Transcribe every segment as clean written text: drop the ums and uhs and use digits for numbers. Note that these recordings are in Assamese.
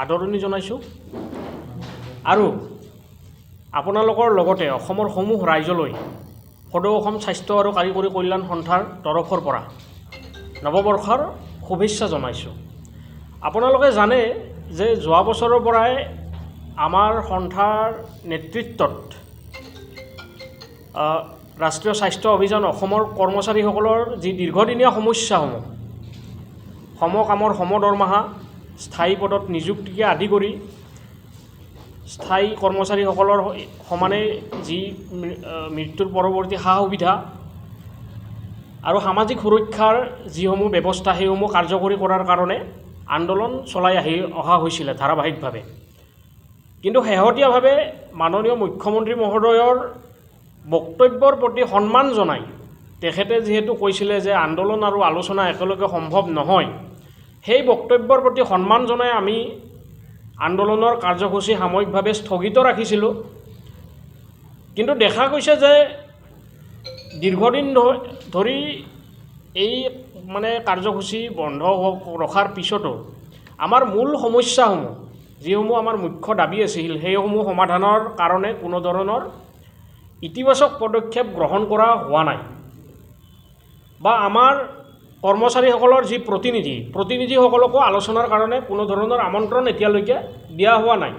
আদৰণি জনাইছোঁ আৰু আপোনালোকৰ লগতে অসমৰ সমূহ ৰাইজলৈ সদৌ অসম স্বাস্থ্য আৰু কাৰিকৰী কল্যাণ সন্থাৰ তৰফৰ পৰা নৱবৰ্ষৰ শুভেচ্ছা জনাইছোঁ। আপোনালোকে জানে যে যোৱা বছৰৰ পৰাই আমাৰ সন্থাৰ নেতৃত্বত ৰাষ্ট্ৰীয় স্বাস্থ্য অভিযান অসমৰ কৰ্মচাৰীসকলৰ যি দীৰ্ঘদিনীয়া সমস্যাসমূহ সমকামৰ সমদৰমহা, স্থায়ী পদত নিযুক্তিকে আদি কৰি স্থায়ী কৰ্মচাৰীসকলৰ সমানে যি মৃত্যুৰ পৰৱৰ্তী সা সুবিধা আৰু সামাজিক সুৰক্ষাৰ যিসমূহ ব্যৱস্থা সেইসমূহ কাৰ্যকৰী কৰাৰ কাৰণে আন্দোলন চলাই অহা হৈছিলে ধাৰাবাহিকভাৱে। কিন্তু শেহতীয়াভাৱে মাননীয় মুখ্যমন্ত্ৰী মহোদয়ৰ বক্তব্যৰ প্ৰতি সন্মান জনাই তেখেতে যিহেতু কৈছিলে যে আন্দোলন আৰু আলোচনা একেলগে সম্ভৱ নহয়, সেই বক্তব্যৰ প্ৰতি সন্মান জনাই আমি আন্দোলনৰ কাৰ্যসূচী সাময়িকভাৱে স্থগিত ৰাখিছিলোঁ। কিন্তু দেখা গৈছে যে দীৰ্ঘদিন ধৰি এই কাৰ্যসূচী বন্ধ ৰখাৰ পিছতো আমাৰ মূল সমস্যাসমূহ যিসমূহ আমাৰ মুখ্য দাবী আছিল সেইসমূহ সমাধানৰ কাৰণে কোনো ধৰণৰ ইতিবাচক পদক্ষেপ গ্ৰহণ কৰা হোৱা নাই বা আমাৰ কৰ্মচাৰীসকলৰ যি প্ৰতিনিধিসকলকো আলোচনাৰ কাৰণে কোনো ধৰণৰ আমন্ত্ৰণ এতিয়ালৈকে দিয়া হোৱা নাই।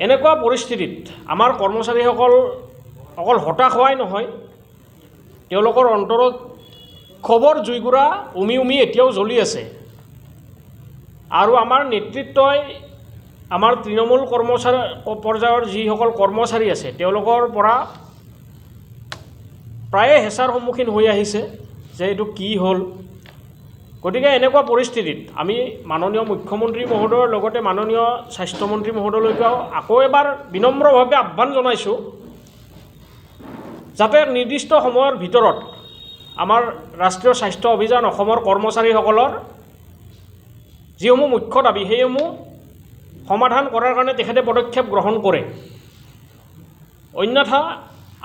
এনেকুৱা পৰিস্থিতিত আমাৰ কৰ্মচাৰীসকল অকল হতাশ হোৱাই নহয়, তেওঁলোকৰ অন্তৰত ক্ষোভৰ জুইকুৰা উমি এতিয়াও জ্বলি আছে আৰু আমাৰ নেতৃত্বই আমাৰ তৃণমূল পৰ্যায়ৰ যিসকল কৰ্মচাৰী আছে তেওঁলোকৰ পৰা প্ৰায়ে হেঁচাৰ সন্মুখীন হৈ আহিছে যে এইটো কি হ'ল। গতিকে এনেকুৱা পৰিস্থিতিত আমি মাননীয় মুখ্যমন্ত্ৰী মহোদয়ৰ লগতে মাননীয় স্বাস্থ্যমন্ত্ৰী মহোদয়লৈকেও আকৌ এবাৰ বিনম্ৰভাৱে আহ্বান জনাইছোঁ যাতে নিৰ্দিষ্ট সময়ৰ ভিতৰত আমাৰ ৰাষ্ট্ৰীয় স্বাস্থ্য অভিযান অসমৰ কৰ্মচাৰীসকলৰ যিসমূহ মুখ্য দাবী সেইসমূহ সমাধান কৰাৰ কাৰণে তেখেতে পদক্ষেপ গ্ৰহণ কৰে। অন্যথা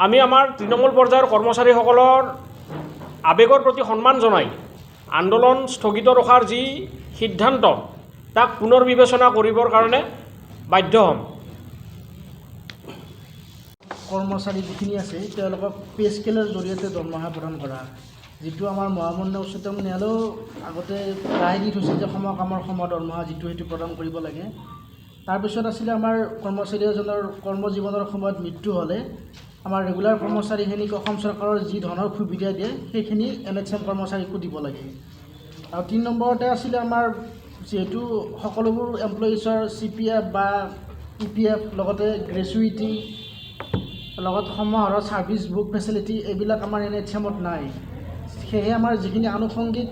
আমি আমাৰ তৃণমূল পৰ্যায়ৰ কৰ্মচাৰীসকলৰ আৱেগৰ প্ৰতি সন্মান জনাই আন্দোলন স্থগিত ৰখাৰ যি সিদ্ধান্ত তাক পুনৰ বিবেচনা কৰিবৰ কাৰণে বাধ্য হ'ম। কৰ্মচাৰী যিখিনি আছে তেওঁলোকক পে স্কেলৰ জৰিয়তে দৰমহা প্ৰদান কৰা, যিটো আমাৰ মহামান্য উচ্চতম ন্যায়ালয়েও আগতে ৰায় দি থৈছিল যে সমকামৰ দৰমহা যিটো সেইটো প্ৰদান কৰিব লাগে। তাৰপিছত আছিলে আমাৰ কৰ্মচাৰী এজনৰ কৰ্মজীৱনৰ সময়ত মৃত্যু হ'লে আমাৰ ৰেগুলাৰ কৰ্মচাৰীখিনিক অসম চৰকাৰৰ যি ধৰণৰ সুবিধা দিয়ে সেইখিনি NHM কৰ্মচাৰীকো দিব লাগে। আৰু 3 নম্বৰতে আছিলে আমাৰ যিহেতু সকলোবোৰ এমপ্লয়িজৰ CPF বা EPF লগতে গ্ৰেচুইটি লগত সমাহৰৰ ছাৰ্ভিচ বুক ফেচিলিটি এইবিলাক আমাৰ NHMত নাই। সেয়েহে আমাৰ যিখিনি আনুষংগিক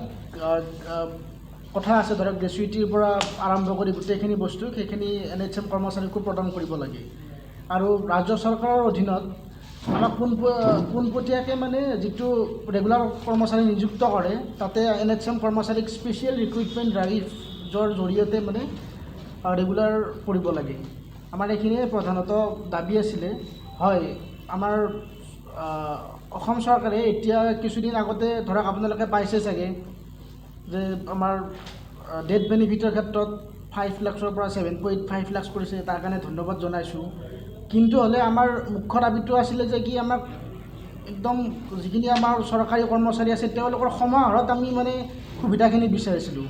কথা আছে ধৰক গ্ৰেচুইটিৰ পৰা আৰম্ভ কৰি গোটেইখিনি বস্তু সেইখিনি NHM কৰ্মচাৰীকো প্ৰদান কৰিব লাগে। আৰু ৰাজ্য চৰকাৰৰ অধীনত আমাক পোনপটীয়াকৈ যিটো ৰেগুলাৰ কৰ্মচাৰী নিযুক্ত কৰে তাতে NHM কৰ্মচাৰীক স্পেচিয়েল ৰিক্ৰুইটমেণ্ট ড্ৰাইভৰ জৰিয়তে ৰেগুলাৰ কৰিব লাগে। আমাৰ এইখিনিয়ে প্ৰধানত দাবী আছিলে। হয়, আমাৰ অসম চৰকাৰে এতিয়া কিছুদিন আগতে ধৰক আপোনালোকে পাইছে চাগে যে আমাৰ ডেথ বেনিফিটৰ ক্ষেত্ৰত 5 লাখৰ পৰা 7.5 লাখ কৰিছে, তাৰ কাৰণে ধন্যবাদ জনাইছোঁ। কিন্তু হ'লে আমাৰ মুখ্য দাবীটো আছিলে যে কি আমাক একদম যিখিনি আমাৰ চৰকাৰী কৰ্মচাৰী আছে তেওঁলোকৰ সমাহাৰত আমি সুবিধাখিনি বিচাৰিছিলোঁ,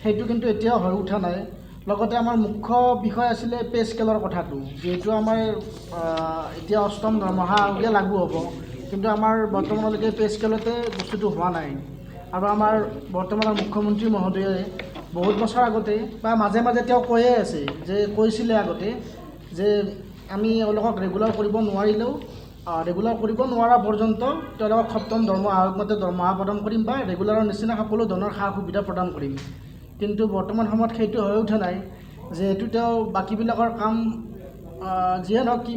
সেইটো কিন্তু এতিয়াও হৈ উঠা নাই। লগতে আমাৰ মুখ্য বিষয় আছিলে পে স্কেলৰ কথাটো, যিহেতু আমাৰ এতিয়া 8ম দৰমহাকে লাগু হ'ব, কিন্তু আমাৰ বৰ্তমানলৈকে পে স্কেলতে বস্তুটো হোৱা নাই। আৰু আমাৰ বৰ্তমানৰ মুখ্যমন্ত্ৰী মহোদয়ে বহুত বছৰ আগতে বা মাজে মাজে তেওঁ কৈছিলে আগতে যে আমি এওঁলোকক ৰেগুলাৰ কৰিব নোৱাৰিলেও ৰেগুলাৰ কৰিব নোৱাৰা পৰ্যন্ত তেওঁলোকক 7ম দৰমহা আয়োগ মতে দৰমহা প্ৰদান কৰিম বা ৰেগুলাৰৰ নিচিনা সকলো ধৰণৰ সা সুবিধা প্ৰদান কৰিম। কিন্তু বৰ্তমান সময়ত সেইটো হৈ উঠা নাই, যিহেতু তেওঁ বাকীবিলাকৰ কাম যিয়ে নহওক কি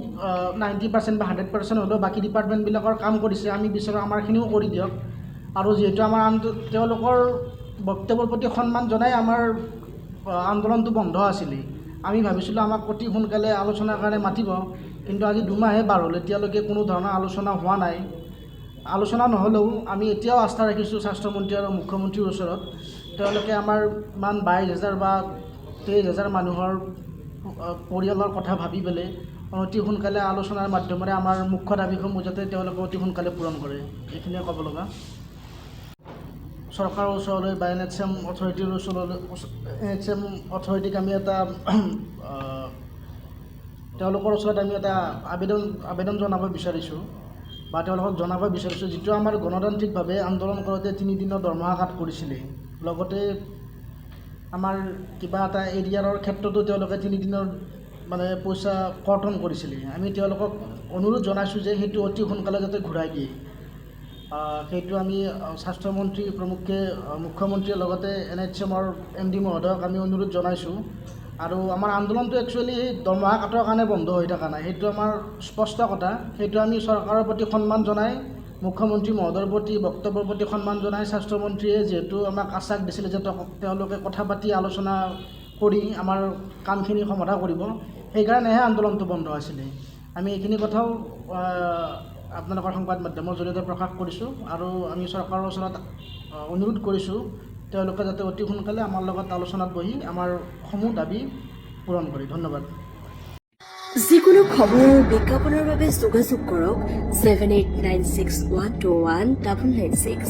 90% বা 100% হ'লেও বাকী ডিপাৰ্টমেণ্টবিলাকৰ কাম কৰিছে, আমি বিচাৰোঁ আমাৰখিনিও কৰি দিয়ক। আৰু যিহেতু আমাৰ তেওঁলোকৰ বক্তব্যৰ প্ৰতি সন্মান জনাই আমাৰ আন্দোলনটো বন্ধ আছিলে। আমি ভাবিছিলোঁ আমাক অতি সোনকালে আলোচনাৰ কাৰণে মাতিব, কিন্তু আজি 2 মাহে পাৰ হ'ল, এতিয়ালৈকে কোনো ধৰণৰ আলোচনা হোৱা নাই। আলোচনা নহ'লেও আমি এতিয়াও আস্থা ৰাখিছোঁ স্বাস্থ্যমন্ত্ৰী আৰু মুখ্যমন্ত্ৰীৰ ওচৰত। তেওঁলোকে আমাৰ ইমান 22,000 বা 23,000 মানুহৰ পৰিয়ালৰ কথা ভাবি পেলাই অতি সোনকালে আলোচনাৰ মাধ্যমেৰে আমাৰ মুখ্য দাবীসমূহ যাতে তেওঁলোকে অতি সোনকালে পূৰণ কৰে, এইখিনিয়ে ক'ব লগা। চৰকাৰৰ ওচৰলৈ বা NHM অথৰিটিৰ ওচৰলৈ NHM অথৰিটিক আমি এটা তেওঁলোকৰ ওচৰত আমি এটা আবেদন জনাব বিচাৰিছোঁ বা তেওঁলোকক জনাব বিচাৰিছোঁ, যিটো আমাৰ গণতান্ত্ৰিকভাৱে আন্দোলন কৰোঁতে 3 দিনৰ দৰমহা কাট কৰিছিলে, লগতে আমাৰ কিবা এটা এৰিয়াৰৰ ক্ষেত্ৰতো তেওঁলোকে 3 দিনৰ মানে পইচা কৰ্তন কৰিছিলে। আমি তেওঁলোকক অনুৰোধ জনাইছোঁ যে সেইটো অতি সোনকালে যাতে ঘূৰাই দিয়ে। সেইটো আমি স্বাস্থ্যমন্ত্ৰী প্ৰমুখ্যে মুখ্যমন্ত্ৰীৰ লগতে NHMৰ MD মহোদয়ক আমি অনুৰোধ জনাইছোঁ। আৰু আমাৰ আন্দোলনটো একচুৱেলি এই দৰমহা কাটৰ কাৰণে বন্ধ হৈ থকা নাই, সেইটো আমাৰ স্পষ্ট কথা। সেইটো আমি চৰকাৰৰ প্ৰতি সন্মান জনাই, মুখ্যমন্ত্ৰী মহোদয়ৰ প্ৰতি বক্তব্যৰ প্ৰতি সন্মান জনাই, স্বাস্থ্যমন্ত্ৰীয়ে যিহেতু আমাক আশ্বাস দিছিলে যে তেওঁলোকে কথা পাতি আলোচনা কৰি আমাৰ কামখিনি সমাধা কৰিব, সেইকাৰণেহে আন্দোলনটো বন্ধ আছিলে। আমি এইখিনি কথাও আপোনালোকৰ সংবাদ মাধ্যমৰ জৰিয়তে প্ৰকাশ কৰিছোঁ আৰু আমি চৰকাৰৰ ওচৰত অনুৰোধ কৰিছোঁ তেওঁলোকে যাতে অতি সোনকালে আমাৰ লগত আলোচনাত বহি আমাৰ সমূহ দাবী পূৰণ কৰে। ধন্যবাদ। যিকোনো খবৰ আৰু বিজ্ঞাপনৰ বাবে যোগাযোগ কৰক 7896121996।